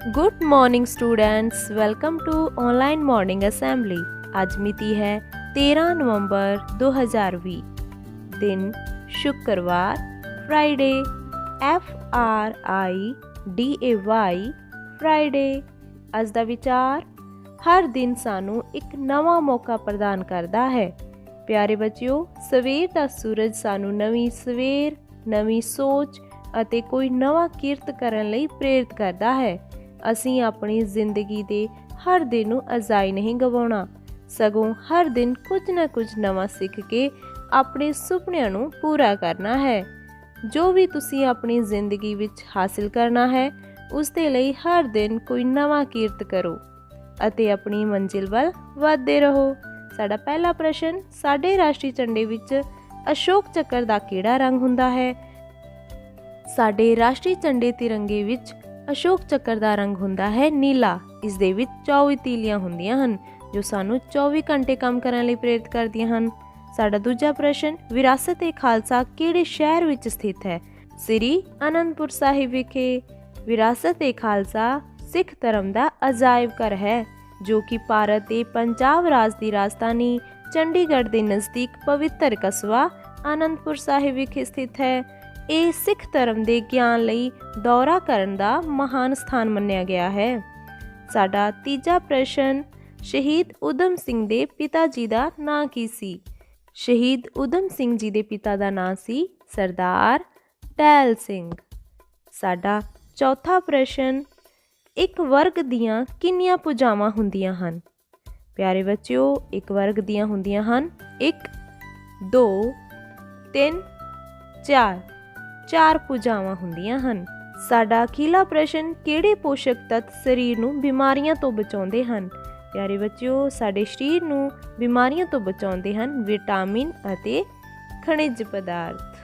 Good morning students, welcome to online morning assembly. आज मिति है 13 नवंबर 2020, दिन शुक्रवार, फ्राइडे, FRIDAY फ्राइडे। अज दा विचार, हर दिन सानू एक नवा मौका प्रदान करता है। प्यारे बच्चियों, सवेर दा सूरज सानू नवी सवेर, नवी सोच ਅਤੇ कोई नवा किरत करन लई प्रेरित करता है। ਅਸੀਂ ਆਪਣੀ ਜ਼ਿੰਦਗੀ ਦੇ ਹਰ ਦਿਨ ਨੂੰ ਅਜ਼ਾਈ ਨਹੀਂ ਗਵਾਉਣਾ, ਸਗੋਂ ਹਰ ਦਿਨ ਕੁਝ ਨਾ ਕੁਝ ਨਵਾਂ ਸਿੱਖ ਕੇ ਆਪਣੇ ਸੁਪਨਿਆਂ ਨੂੰ ਪੂਰਾ ਕਰਨਾ ਹੈ। ਜੋ ਵੀ ਤੁਸੀਂ ਆਪਣੀ ਜ਼ਿੰਦਗੀ ਵਿੱਚ ਹਾਸਿਲ ਕਰਨਾ ਹੈ, ਉਸ ਦੇ ਲਈ ਹਰ ਦਿਨ ਕੋਈ ਨਵਾਂ ਕਿਰਤ ਕਰੋ ਅਤੇ ਆਪਣੀ ਮੰਜ਼ਿਲ ਵੱਲ ਵਧਦੇ ਰਹੋ। ਸਾਡਾ ਪਹਿਲਾ ਪ੍ਰਸ਼ਨ, ਸਾਡੇ ਰਾਸ਼ਟਰੀ ਝੰਡੇ ਵਿੱਚ ਅਸ਼ੋਕ ਚੱਕਰ ਦਾ ਕਿਹੜਾ ਰੰਗ ਹੁੰਦਾ ਹੈ? ਸਾਡੇ ਰਾਸ਼ਟਰੀ ਝੰਡੇ ਤਿਰੰਗੇ ਵਿੱਚ ਅਸ਼ੋਕ ਚੱਕਰ ਦਾ ਰੰਗ ਹੁੰਦਾ ਹੈ ਨੀਲਾ। ਇਸ ਦੇ ਵਿੱਚ 24 ਤੀਲੀਆਂ ਹੁੰਦੀਆਂ ਹਨ ਜੋ ਸਾਨੂੰ 24 ਘੰਟੇ ਕੰਮ ਕਰਨ ਲਈ ਪ੍ਰੇਰਿਤ ਕਰਦੀਆਂ ਹਨ। ਸਾਡਾ ਦੂਜਾ ਪ੍ਰਸ਼ਨ, ਵਿਰਾਸਤ-ਏ-ਖਾਲਸਾ ਕਿਹੜੇ ਸ਼ਹਿਰ ਵਿੱਚ ਸਥਿਤ ਹੈ? ਸ੍ਰੀ ਅਨੰਦਪੁਰ ਸਾਹਿਬ ਵਿਖੇ। ਵਿਰਾਸਤ-ਏ-ਖਾਲਸਾ ਸਿੱਖ ਧਰਮ ਦਾ ਅਜਾਇਬ ਘਰ ਹੈ ਜੋ ਕਿ ਭਾਰਤ ਦੇ ਪੰਜਾਬ ਰਾਜ ਦੀ ਰਾਜਧਾਨੀ ਚੰਡੀਗੜ੍ਹ ਦੇ ਨਜ਼ਦੀਕ ਪਵਿੱਤਰ ਕਸਬਾ ਅਨੰਦਪੁਰ ਸਾਹਿਬ ਵਿਖੇ ਸਥਿਤ ਹੈ। ਇਹ ਸਿੱਖ ਧਰਮ ਦੇ ਗਿਆਨ ਲਈ ਦੌਰਾ ਕਰਨ ਦਾ ਮਹਾਨ ਸਥਾਨ ਮੰਨਿਆ ਗਿਆ ਹੈ। ਸਾਡਾ ਤੀਜਾ ਪ੍ਰਸ਼ਨ, ਸ਼ਹੀਦ ਊਧਮ ਸਿੰਘ ਦੇ ਪਿਤਾ ਜੀ ਦਾ ਨਾਂ ਕੀ ਸੀ? ਸ਼ਹੀਦ ਊਧਮ ਸਿੰਘ ਜੀ ਦੇ ਪਿਤਾ ਦਾ ਨਾਂ ਸੀ ਸਰਦਾਰ ਟਹਿਲ ਸਿੰਘ। ਸਾਡਾ ਚੌਥਾ ਪ੍ਰਸ਼ਨ, ਇੱਕ ਵਰਗ ਦੀਆਂ ਕਿੰਨੀਆਂ ਭੁਜਾਵਾਂ ਹੁੰਦੀਆਂ ਹਨ? ਪਿਆਰੇ ਬੱਚਿਓ, ਇੱਕ ਵਰਗ ਦੀਆਂ ਹੁੰਦੀਆਂ ਹਨ 1 2 3 4 ਚਾਰ ਭੁਜਾਵਾਂ ਹੁੰਦੀਆਂ ਹਨ। ਸਾਡਾ ਅਖੀਲਾ ਪ੍ਰਸ਼ਨ, ਕਿਹੜੇ ਪੋਸ਼ਕ ਤੱਤ ਸਰੀਰ ਨੂੰ ਬਿਮਾਰੀਆਂ ਤੋਂ ਬਚਾਉਂਦੇ ਹਨ? ਪਿਆਰੇ ਬੱਚਿਓ, ਸਾਡੇ ਸਰੀਰ ਨੂੰ ਬਿਮਾਰੀਆਂ ਤੋਂ ਬਚਾਉਂਦੇ ਹਨ ਵਿਟਾਮਿਨ ਅਤੇ ਖਣਿਜ ਪਦਾਰਥ।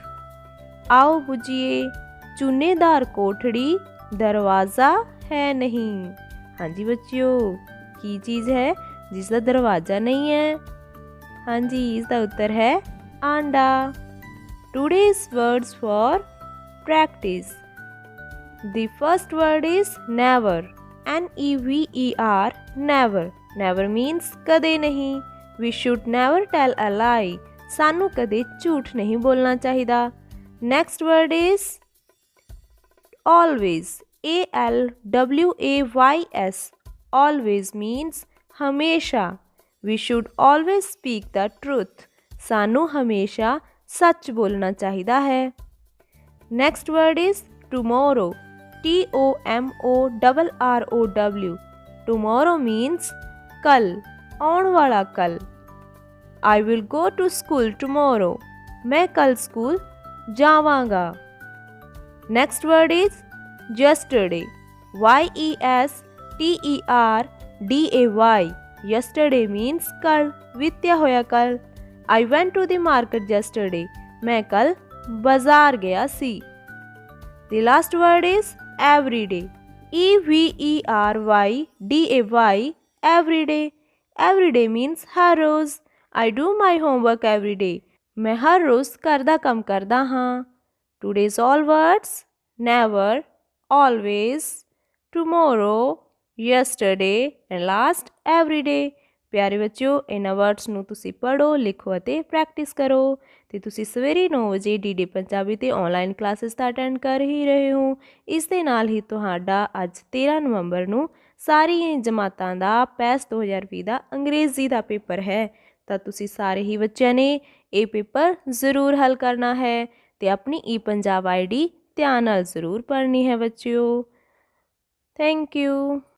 ਆਓ ਬੁਝੀਏ, ਚੂਨੇਦਾਰ ਕੋਠੜੀ ਦਰਵਾਜ਼ਾ ਹੈ ਨਹੀਂ। ਹਾਂਜੀ ਬੱਚਿਓ, ਕੀ ਚੀਜ਼ ਹੈ ਜਿਸ ਦਾ ਦਰਵਾਜ਼ਾ ਨਹੀਂ ਹੈ? ਹਾਂਜੀ, ਇਸ ਦਾ ਉੱਤਰ ਹੈ ਆਂਡਾ। Today's words for practice. The first word is never. Never. Never. Never means ਕਦੇ ਨਹੀਂ। We should never tell a lie. ਸਾਨੂੰ ਕਦੇ ਝੂਠ ਨਹੀਂ ਬੋਲਣਾ ਚਾਹੀਦਾ। Next word is always. ALWAYS. Always means ਹਮੇਸ਼ਾ। We should always speak the truth. ਸਾਨੂੰ ਹਮੇਸ਼ਾ ਸੱਚ ਬੋਲਣਾ ਚਾਹੀਦਾ ਹੈ। Next word is tomorrow. TOMORROW। Tomorrow means ਕੱਲ, ਆਉਣ ਵਾਲਾ ਕੱਲ। I will go to school tomorrow। ਮੈਂ ਕੱਲ ਸਕੂਲ ਜਾਵਾਂਗਾ। Next word is yesterday। YESTERDAY। yesterday means ਕੱਲ, ਬੀਤਿਆ ਹੋਇਆ ਕੱਲ। I went to the market yesterday। मैं कल बाजार गया सी। The last word is everyday। EVERYDAY। everyday। everyday means her rose. I do my homework every day। मैं हर रोज़ घर दा काम करदा हाँ। Today's all words never, always, tomorrow, yesterday and last everyday। ਪਿਆਰੇ ਬੱਚਿਓ, ਇਹਨਾਂ ਵਰਡਸ ਨੂੰ ਤੁਸੀਂ ਪੜ੍ਹੋ, ਲਿਖੋ ਅਤੇ ਪ੍ਰੈਕਟਿਸ ਕਰੋ। ਅਤੇ ਤੁਸੀਂ ਸਵੇਰੇ 9 ਵਜੇ DD ਪੰਜਾਬੀ 'ਤੇ ਔਨਲਾਈਨ ਕਲਾਸਿਸ ਤਾਂ ਅਟੈਂਡ ਕਰ ਹੀ ਰਹੇ ਹੋ। ਇਸ ਦੇ ਨਾਲ ਹੀ ਤੁਹਾਡਾ ਅੱਜ 13 ਨਵੰਬਰ ਨੂੰ ਸਾਰੀਆਂ ਜਮਾਤਾਂ ਦਾ PAS 2020 ਦਾ ਅੰਗਰੇਜ਼ੀ ਦਾ ਪੇਪਰ ਹੈ। ਤਾਂ ਤੁਸੀਂ ਸਾਰੇ ਹੀ ਬੱਚਿਆਂ ਨੇ ਇਹ ਪੇਪਰ ਜ਼ਰੂਰ ਹੱਲ ਕਰਨਾ ਹੈ ਅਤੇ ਆਪਣੀ ePunjab ID ਧਿਆਨ ਨਾਲ ਜ਼ਰੂਰ ਪੜ੍ਹਨੀ ਹੈ ਬੱਚਿਓ। Thank you.